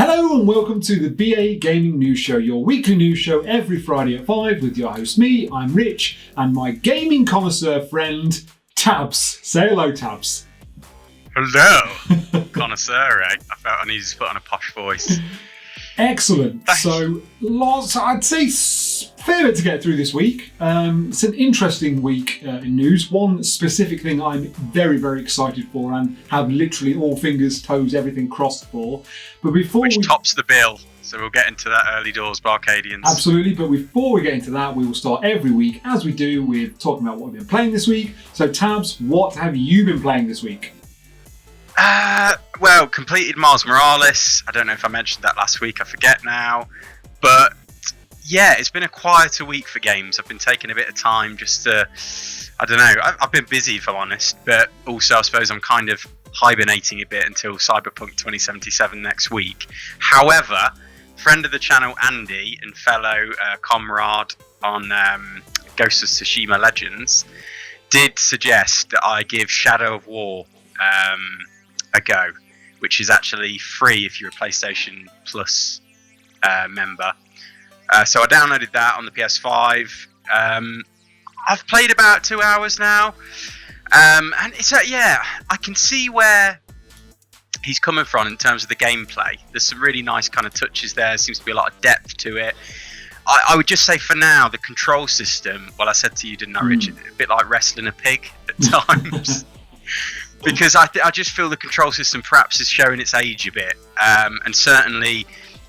Hello and welcome to the BA Gaming News Show, your weekly news show every Friday at 5 with your host me, I'm Rich, and my gaming connoisseur friend, Tabs. Say hello, Tabs. Hello, connoisseur, eh? I felt I needed to put on a posh voice. Excellent. So, I'd say fair bit to get through this week. It's an interesting week in news. One specific thing I'm very, very excited for and have literally all fingers, toes, everything crossed for. But before Which tops the bill, so we'll get into that early doors, BArcadians. Absolutely, but before we get into that, we will start every week, as we do, with talking about what we've been playing this week. So, Tabs, what have you been playing this week? Well, completed Miles Morales. I don't know if I mentioned that last week, I forget now. But yeah, it's been a quieter week for games. I've been taking a bit of time just to, I don't know, I've been busy if I'm honest, but also I suppose I'm kind of hibernating a bit until Cyberpunk 2077 next week. However, friend of the channel Andy and fellow comrade on Ghost of Tsushima Legends did suggest that I give Shadow of War a go, which is actually free if you're a PlayStation Plus member. So I downloaded that on the PS5. I've played about 2 hours now, and it's yeah, I can see where he's coming from in terms of the gameplay. There's some really nice kind of touches there. Seems to be a lot of depth to it. I would just say for now, the control system, well, I said to you, didn't I, Richard, a bit like wrestling a pig at times. Because I just feel the control system perhaps is showing its age a bit. And certainly,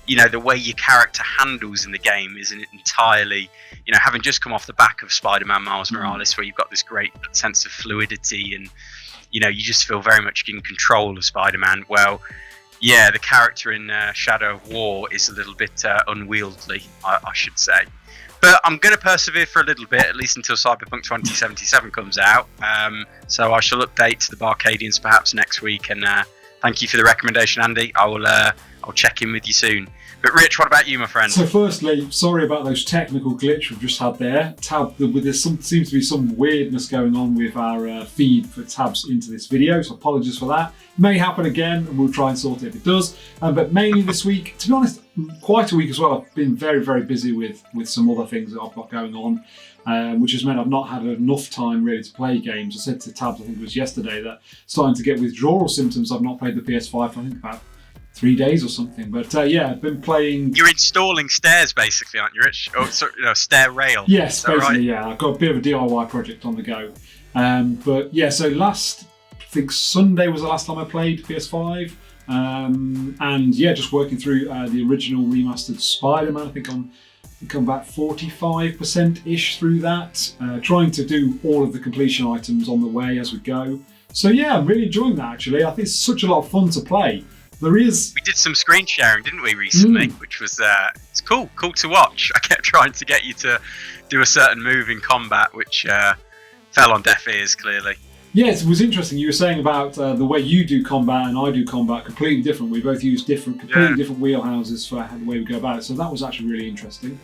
you know, the way your character handles in the game isn't entirely, you know, having just come off the back of Spider-Man Miles Morales, where you've got this great sense of fluidity and, you know, you just feel very much in control of Spider-Man. Well, yeah, the character in Shadow of War is a little bit unwieldy, I should say. But I'm going to persevere for a little bit, at least until Cyberpunk 2077 comes out. So I shall update to the BArcadians perhaps next week. And thank you for the recommendation, Andy. I'll check in with you soon. But Rich, what about you, my friend? So firstly, sorry about those technical glitch we've just had there. Tab, seems to be some weirdness going on with our feed for Tabs into this video, so apologies for that. May happen again, and we'll try and sort it if it does. But mainly this week, to be honest, quite a week as well. I've been very, very busy with some other things that I've got going on, which has meant I've not had enough time really to play games. I said to Tabs, I think it was yesterday, that starting to get withdrawal symptoms. I've not played the PS5 for I think about 3 days or something, but yeah, I've been playing. You're installing stairs, basically, aren't you, Rich? Oh, sorry, no, stair rail. Yes, basically, right? Yeah. I've got a bit of a DIY project on the go, but yeah. So I think Sunday was the last time I played PS5, and yeah, just working through the original remastered Spider-Man. I think I'm about 45% ish through that, trying to do all of the completion items on the way as we go. So yeah, I'm really enjoying that actually. I think it's such a lot of fun to play. We did some screen sharing, didn't we, recently? Which was it's cool to watch. I kept trying to get you to do a certain move in combat, which fell on deaf ears, clearly. Yes, it was interesting. You were saying about the way you do combat and I do combat, completely different. We both use completely different wheelhouses for the way we go about it. So that was actually really interesting.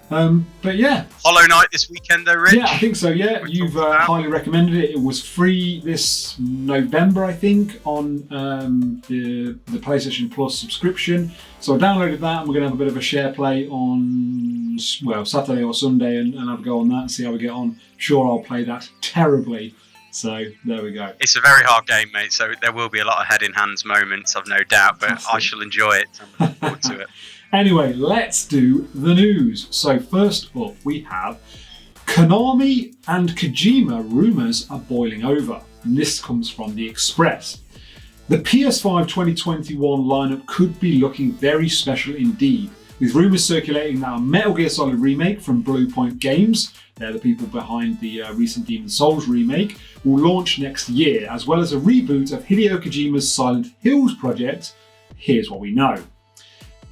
But yeah. Hollow Knight this weekend though, Rich? Yeah, I think so, yeah. You've highly recommended it. It was free this November, I think, on the PlayStation Plus subscription. So I downloaded that and we're going to have a bit of a share play on, well, Saturday or Sunday and have a go on that and see how we get on. Sure, I'll play that terribly. So there we go. It's a very hard game, mate, so there will be a lot of head in hands moments, I've no doubt, but I shall enjoy it. I'm looking forward to it. Anyway, let's do the news. So first up, we have Konami and Kojima rumours are boiling over. And this comes from The Express. The PS5 2021 lineup could be looking very special indeed, with rumours circulating that a Metal Gear Solid remake from Blue Point Games, they're the people behind the recent Demon's Souls remake, will launch next year, as well as a reboot of Hideo Kojima's Silent Hills project. Here's what we know.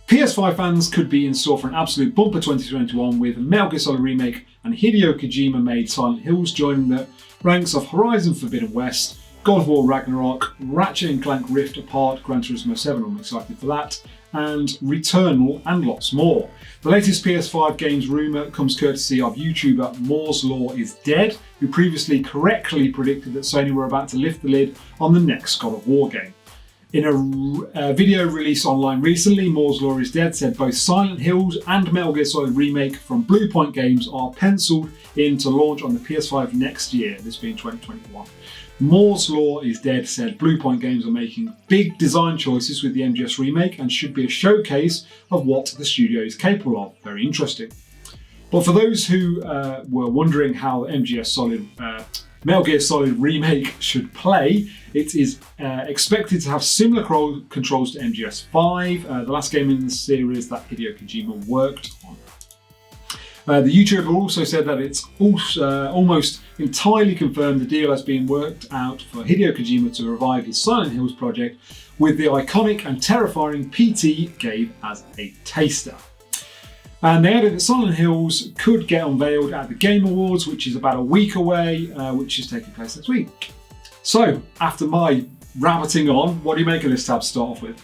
PS5 fans could be in store for an absolute bumper 2021 with Metal Gear Solid Remake and Hideo Kojima made Silent Hills joining the ranks of Horizon Forbidden West, God of War Ragnarok, Ratchet & Clank Rift Apart, Gran Turismo 7, I'm excited for that, and Returnal and lots more. The latest PS5 games rumour comes courtesy of YouTuber Moore's Law is Dead, who previously correctly predicted that Sony were about to lift the lid on the next God of War game. In a video released online recently, Moore's Law is Dead said both Silent Hills and Metal Gear Solid Remake from Bluepoint Games are penciled in to launch on the PS5 next year, this being 2021. Moore's Law is Dead said Bluepoint Games are making big design choices with the MGS Remake and should be a showcase of what the studio is capable of. Very interesting. But for those who were wondering how Metal Gear Solid Remake should play, it is expected to have similar controls to MGS5, the last game in the series that Hideo Kojima worked on. The YouTuber also said that it's almost entirely confirmed the deal has been worked out for Hideo Kojima to revive his Silent Hills project with the iconic and terrifying PT gave as a taster. And they added that Silent Hills could get unveiled at the Game Awards, which is about a week away, which is taking place next week. So, after my rabbiting on, what do you make of this tab to start off with?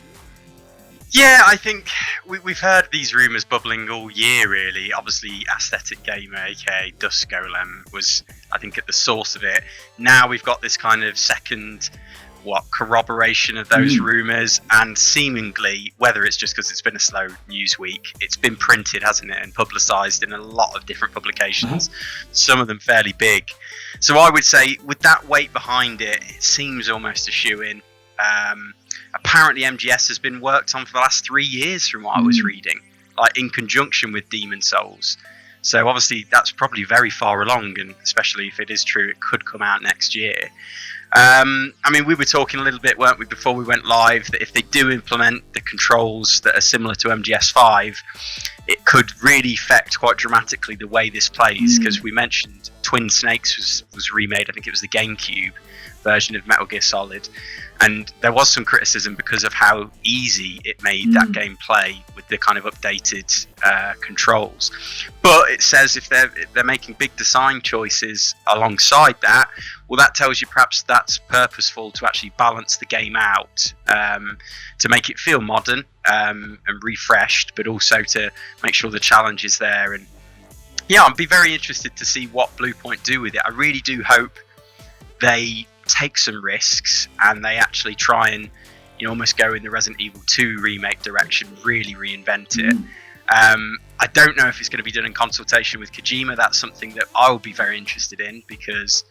Yeah, I think we've heard these rumours bubbling all year, really. Obviously, Aesthetic Gamer, aka Dust Golem, was, I think, at the source of it. Now we've got this kind of second corroboration of those rumours, and seemingly, whether it's just because it's been a slow news week, it's been printed, hasn't it, and publicised in a lot of different publications, some of them fairly big. So I would say, with that weight behind it, it seems almost a shoo-in. Apparently MGS has been worked on for the last 3 years from what I was reading, like in conjunction with Demon Souls. So obviously that's probably very far along, and especially if it is true, it could come out next year. I mean, we were talking a little bit, weren't we, before we went live, that if they do implement the controls that are similar to MGS5, it could really affect quite dramatically the way this plays, because we mentioned Twin Snakes was remade, I think it was the GameCube version of Metal Gear Solid, and there was some criticism because of how easy it made that game play with the kind of updated controls. But it says if they're making big design choices alongside that, well, that tells you perhaps that's purposeful to actually balance the game out, to make it feel modern and refreshed, but also to make sure the challenge is there. And yeah, I'd be very interested to see what Bluepoint do with it. I really do hope they take some risks and they actually try and, you know, almost go in the Resident Evil 2 remake direction, really reinvent it. I don't know if it's going to be done in consultation with Kojima. That's something that I will be very interested in, because,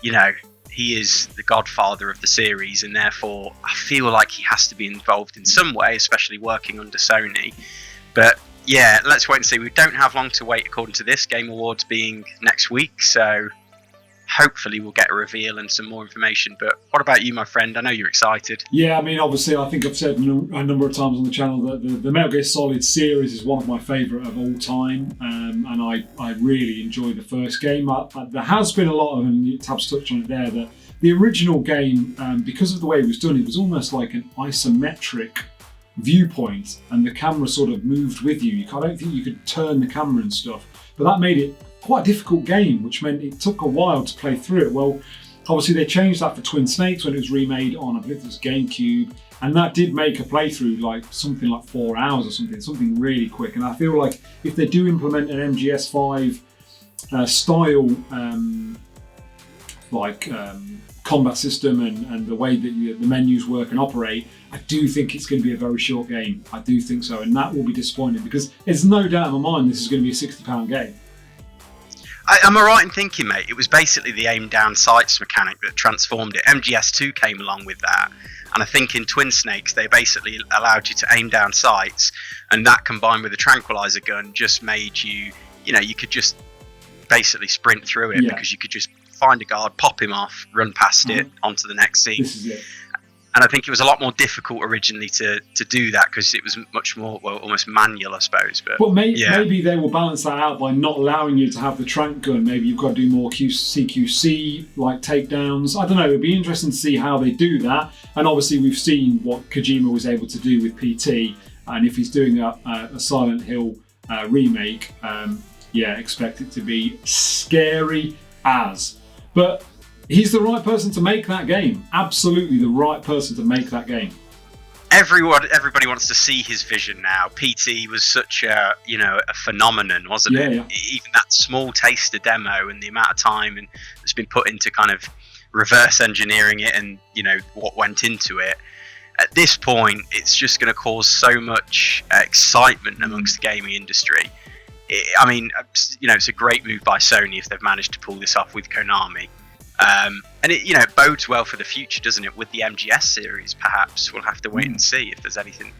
you know, he is the godfather of the series, and therefore I feel like he has to be involved in some way, especially working under Sony. But yeah, let's wait and see. We don't have long to wait, according to this, Game Awards being next week, so hopefully we'll get a reveal and some more information. But what about you, my friend? I know you're excited. Yeah, I mean, obviously, I think I've said a number of times on the channel that the Metal Gear Solid series is one of my favourite of all time, and I really enjoyed the first game. There has been a lot of, and Tab's touched on it there, that the original game, because of the way it was done, it was almost like an isometric viewpoint, and the camera sort of moved with you. I don't think you could turn the camera and stuff, but that made it quite a difficult game, which meant it took a while to play through it. Well, obviously they changed that for Twin Snakes when it was remade on, I believe it was GameCube, and that did make a playthrough like something like 4 hours or something really quick. And I feel like if they do implement an MGS5 style combat system and the way that the menus work and operate, I do think it's going to be a very short game. I do think so, and that will be disappointing, because there's no doubt in my mind this is going to be a £60 game. Am I right in thinking, mate, it was basically the aim down sights mechanic that transformed it? MGS2 came along with that, and I think in Twin Snakes they basically allowed you to aim down sights, and that combined with the tranquilizer gun just made you, you know, you could just basically sprint through it, because you could just find a guard, pop him off, run past it, onto the next scene. This is it. And I think it was a lot more difficult originally to do that, because it was much more, well, almost manual, I suppose. But maybe they will balance that out by not allowing you to have the trank gun. Maybe you've got to do more CQC, like takedowns. I don't know. It'd be interesting to see how they do that. And obviously we've seen what Kojima was able to do with PT. And if he's doing a Silent Hill remake, expect it to be scary as. But he's the right person to make that game. Absolutely the right person to make that game. Everybody wants to see his vision now. PT was such a phenomenon, wasn't it? Yeah. Even that small taster demo and the amount of time that's been put into kind of reverse engineering it, and what went into it. at this point, it's just going to cause so much excitement amongst the gaming industry. I mean, it's a great move by Sony if they've managed to pull this off with Konami. And it bodes well for the future, doesn't it? With the MGS series, perhaps we'll have to wait and see if there's anything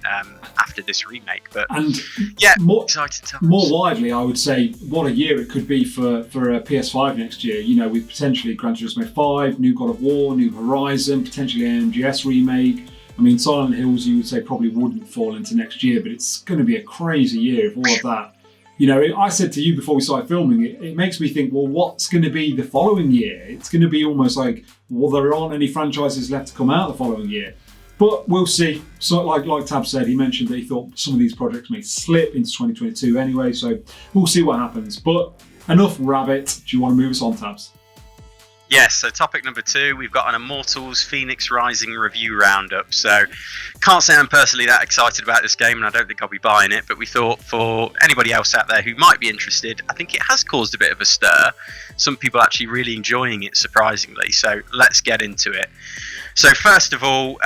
after this remake. But exciting times. More widely, I would say, what a year it could be for a PS5 next year. With potentially Gran Turismo 5, new God of War, new Horizon, potentially an MGS remake. I mean, Silent Hills, you would say probably wouldn't fall into next year, but it's going to be a crazy year if all of that. I said to you before we started filming, it makes me think, well, what's going to be the following year? It's going to be almost like, well, there aren't any franchises left to come out the following year. But we'll see. So like Tab said, he mentioned that he thought some of these projects may slip into 2022 anyway, so we'll see what happens. But enough rabbit. Do you want to move us on, Tabs? Yes, so topic number 2, we've got an Immortals Phoenix Rising review roundup. So, can't say I'm personally that excited about this game, and I don't think I'll be buying it, but we thought for anybody else out there who might be interested, I think it has caused a bit of a stir. Some people actually really enjoying it, surprisingly, so let's get into it. So first of all,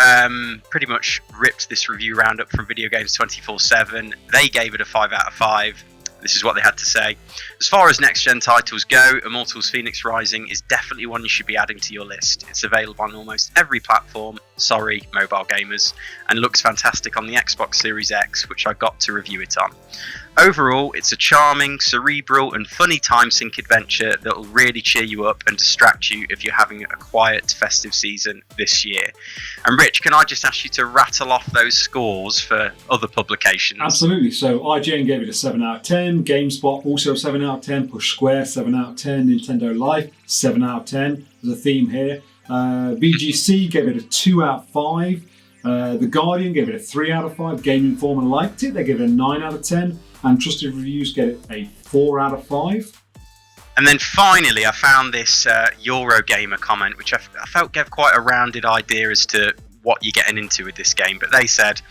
pretty much ripped this review roundup from Video Games 24/7. They gave it a 5 out of 5. This is what they had to say. As far as next-gen titles go, Immortals Phoenix Rising is definitely one you should be adding to your list. It's available on almost every platform, sorry, mobile gamers, and looks fantastic on the Xbox Series X, which I got to review it on. Overall, it's a charming, cerebral, and funny time-sink adventure that will really cheer you up and distract you if you're having a quiet, festive season this year. And Rich, can I just ask you to rattle off those scores for other publications? Absolutely. So IGN gave it a 7 out of 10, GameSpot also a 7 out of 10, Push Square 7 out of 10, Nintendo Life 7 out of 10. There's a theme here. VGC gave it a 2 out of 5. The Guardian gave it a 3 out of 5. Game Informer liked it. They gave it a 9 out of 10. And Trusted Reviews get it a 4 out of 5. And then finally, I found this Eurogamer comment, which I felt gave quite a rounded idea as to what you're getting into with this game. But they said,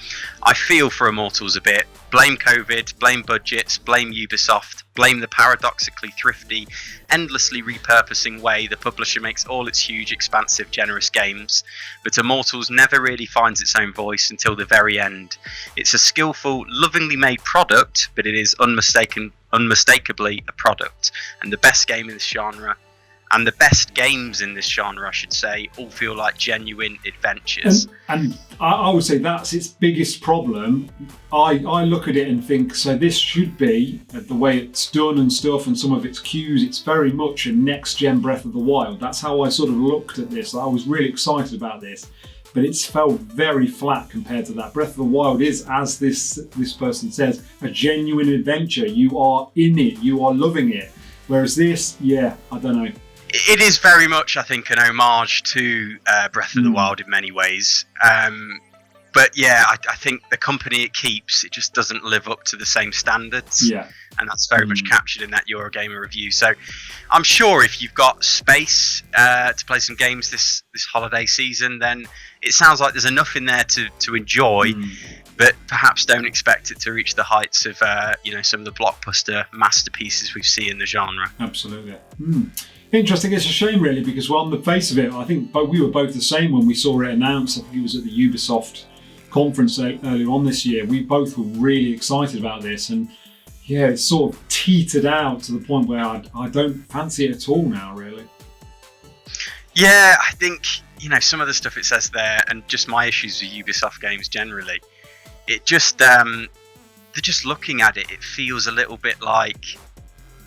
I feel for Immortals a bit. Blame COVID, blame budgets, blame Ubisoft, blame the paradoxically thrifty, endlessly repurposing way the publisher makes all its huge, expansive, generous games. But Immortals never really finds its own voice until the very end. It's a skillful, lovingly made product, but it is unmistakably a product. And the best game in this genre, and the best games in this genre, I should say, all feel like genuine adventures. And I would say that's its biggest problem. I look at it and think, so this should be, the way it's done and stuff and some of its cues, it's very much a next-gen Breath of the Wild. That's how I sort of looked at this. I was really excited about this, but it's felt very flat compared to that. Breath of the Wild is, as this person says, a genuine adventure. You are in it, you are loving it. Whereas this, I don't know. It is very much, I think, an homage to Breath of the Wild in many ways. But I think the company it keeps, it just doesn't live up to the same standards. Yeah. And that's very much captured in that Eurogamer review. So I'm sure if you've got space to play some games this holiday season, then it sounds like there's enough in there to enjoy. But perhaps don't expect it to reach the heights of some of the blockbuster masterpieces we've seen in the genre. Absolutely. Interesting. It's a shame, really, because on the face of it, I think we were both the same when we saw it announced. I think it was at the Ubisoft conference earlier on this year. We both were really excited about this, and it sort of teetered out to the point where I don't fancy it at all now, really. Yeah, I think some of the stuff it says there, and just my issues with Ubisoft games generally. It just they're just looking at it. It feels a little bit like.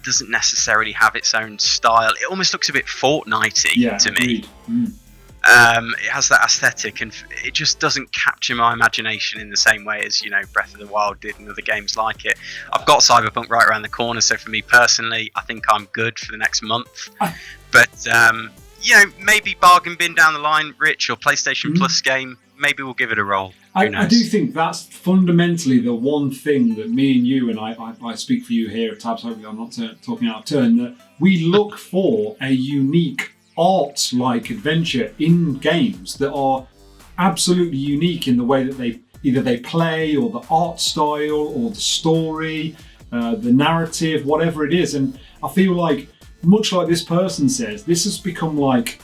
Doesn't necessarily have its own style. It almost looks a bit Fortnite-y to me. It has that aesthetic, and it just doesn't capture my imagination in the same way as Breath of the Wild did and other games like it. I've got Cyberpunk right around the corner, so for me personally, I think I'm good for the next month. But maybe bargain bin down the line, Rich, or PlayStation Plus game. Maybe we'll give it a roll. I do think that's fundamentally the one thing that me and you, and I speak for you here, Tabs, hopefully I'm not talking out of turn, that we look for a unique art-like adventure in games that are absolutely unique in the way that they play, or the art style, or the story, the narrative, whatever it is. And I feel like, much like this person says, this has become like,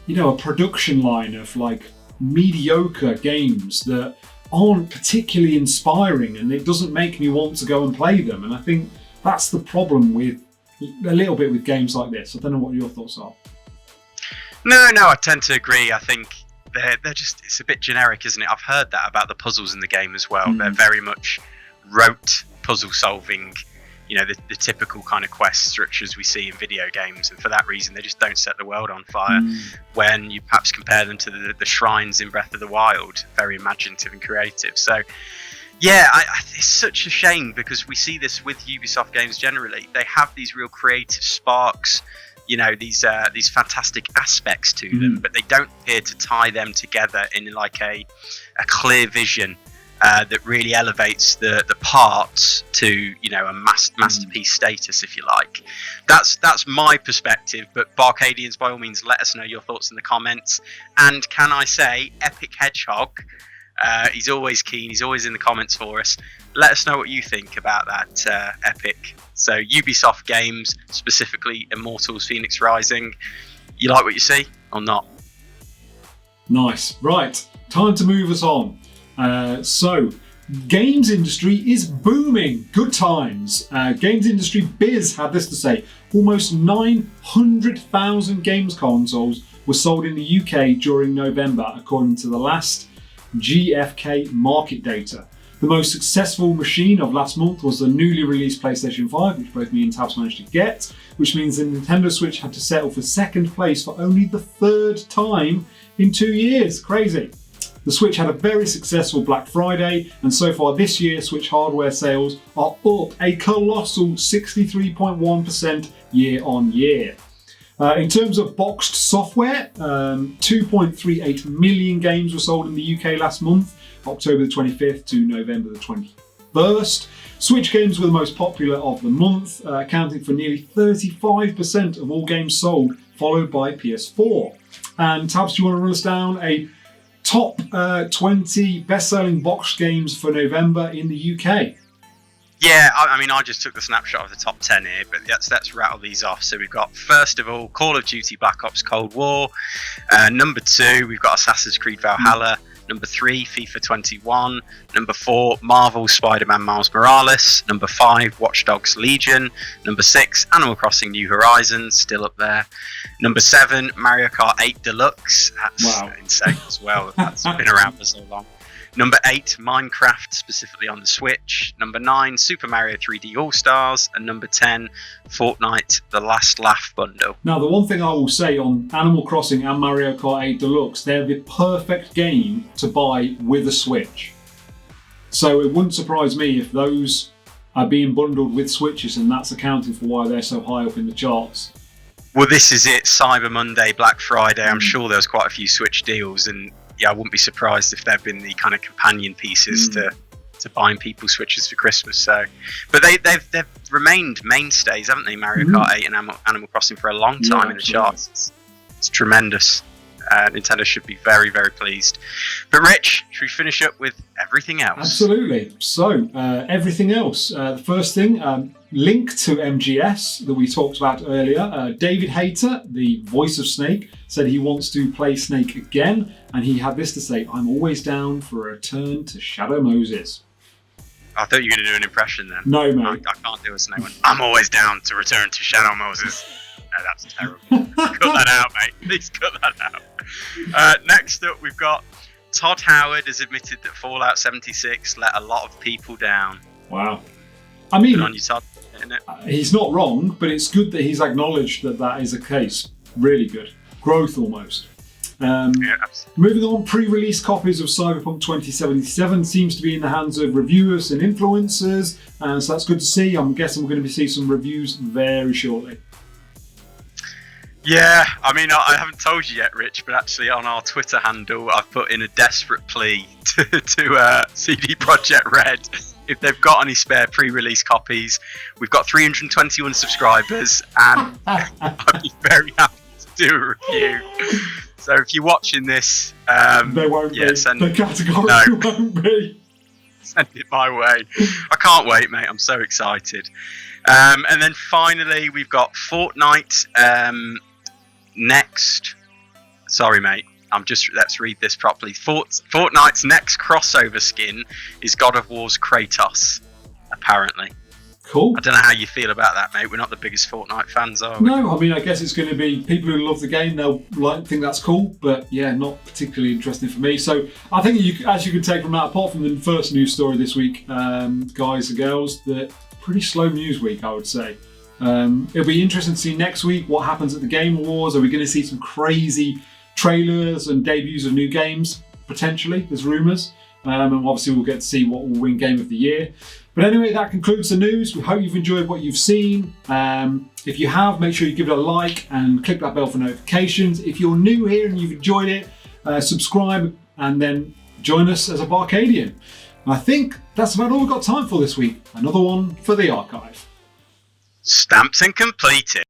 a production line of like mediocre games that aren't particularly inspiring, and it doesn't make me want to go and play them. And I think that's the problem with a little bit with games like this. I don't know what your thoughts are. No, I tend to agree. I think they're just, it's a bit generic, isn't it? I've heard that about the puzzles in the game as well. They're very much rote puzzle solving, you know, the typical kind of quest structures we see in video games, and for that reason they just don't set the world on fire. When you perhaps compare them to the shrines in Breath of the Wild, very imaginative and creative. So yeah, it's such a shame, because we see this with Ubisoft games generally. They have these real creative sparks, you know, these fantastic aspects to them, but they don't appear to tie them together in like a clear vision that really elevates the parts to, you know, a masterpiece status, if you like. That's my perspective. But BArcadians, by all means, let us know your thoughts in the comments. And can I say, Epic Hedgehog, he's always keen, he's always in the comments for us. Let us know what you think about that, Epic. So Ubisoft games, specifically Immortals, Phoenix Rising, you like what you see or not? Nice. Right, time to move us on. So, games industry is booming. Good times. Games industry Biz had this to say: almost 900,000 games consoles were sold in the UK during November, according to the last GfK market data. The most successful machine of last month was the newly released PlayStation 5, which both me and Tabs managed to get, which means the Nintendo Switch had to settle for second place for only the third time in 2 years. Crazy. The Switch had a very successful Black Friday, and so far this year, Switch hardware sales are up a colossal 63.1% year on year. In terms of boxed software, 2.38 million games were sold in the UK last month, October the 25th to November the 21st. Switch games were the most popular of the month, accounting for nearly 35% of all games sold, followed by PS4. And Tabs, do you want to run us down a top 20 best-selling boxed games for November in the UK? Yeah, I mean, I just took the snapshot of the top 10 here, but let's rattle these off. So we've got, first of all, Call of Duty Black Ops Cold War. Number 2, we've got Assassin's Creed Valhalla. Number 3, FIFA 21. Number 4, Marvel Spider-Man Miles Morales. Number 5, Watch Dogs Legion. Number 6, Animal Crossing New Horizons, still up there. Number 7, Mario Kart 8 Deluxe. That's insane as well. That's been around for so long. Number 8, Minecraft, specifically on the Switch. Number 9, Super Mario 3D All-Stars. And number 10, Fortnite The Last Laugh Bundle. Now, the one thing I will say on Animal Crossing and Mario Kart 8 Deluxe, they're the perfect game to buy with a Switch. So it wouldn't surprise me if those are being bundled with Switches, and that's accounting for why they're so high up in the charts. Well, this is it. Cyber Monday, Black Friday. I'm sure there's quite a few Switch deals, and yeah, I wouldn't be surprised if they've been the kind of companion pieces to buying people Switches for Christmas. So, but they've remained mainstays, haven't they? Mario Kart 8 and Animal Crossing for a long time in the charts. It's tremendous. Nintendo should be very, very pleased. But Rich, should we finish up with everything else? Absolutely. So, everything else. The first thing, link to MGS that we talked about earlier. David Hayter, the voice of Snake, said he wants to play Snake again, and he had this to say: "I'm always down for a return to Shadow Moses." I thought you were going to do an impression then. No, mate. I can't do a Snake one. I'm always down to return to Shadow Moses. No, that's terrible. Cut that out, mate. Please cut that out. Next up, we've got Todd Howard has admitted that Fallout 76 let a lot of people down. Wow. I mean, good on you, Todd, isn't it? He's not wrong, but it's good that he's acknowledged that that is the case. Really good. Growth almost. Moving on, pre-release copies of Cyberpunk 2077 seems to be in the hands of reviewers and influencers, so that's good to see. I'm guessing we're going to see some reviews very shortly. Yeah, I mean, I haven't told you yet, Rich, but actually on our Twitter handle, I've put in a desperate plea to CD Projekt Red. If they've got any spare pre-release copies, we've got 321 subscribers, and I'd be very happy to do a review. So if you're watching this, they won't be. They categorically won't be. Send it my way. I can't wait, mate. I'm so excited. And then finally, we've got Fortnite next. Sorry, mate. let's read this properly. Fortnite's next crossover skin is God of War's Kratos, apparently. Cool. I don't know how you feel about that, mate. We're not the biggest Fortnite fans, are we? No, I mean, I guess it's going to be people who love the game, they'll think that's cool, but yeah, not particularly interesting for me. So I think, as you can take from that, apart from the first news story this week, guys and girls, that pretty slow news week, I would say. It'll be interesting to see next week what happens at the Game Awards. Are we going to see some crazy trailers and debuts of new games? Potentially, there's rumours. And obviously we'll get to see what will win Game of the Year. But anyway, that concludes the news. We hope you've enjoyed what you've seen. If you have, make sure you give it a like and click that bell for notifications. If you're new here and you've enjoyed it, subscribe and then join us as a BArcadian. I think that's about all we've got time for this week. Another one for the archive. Stamped and completed.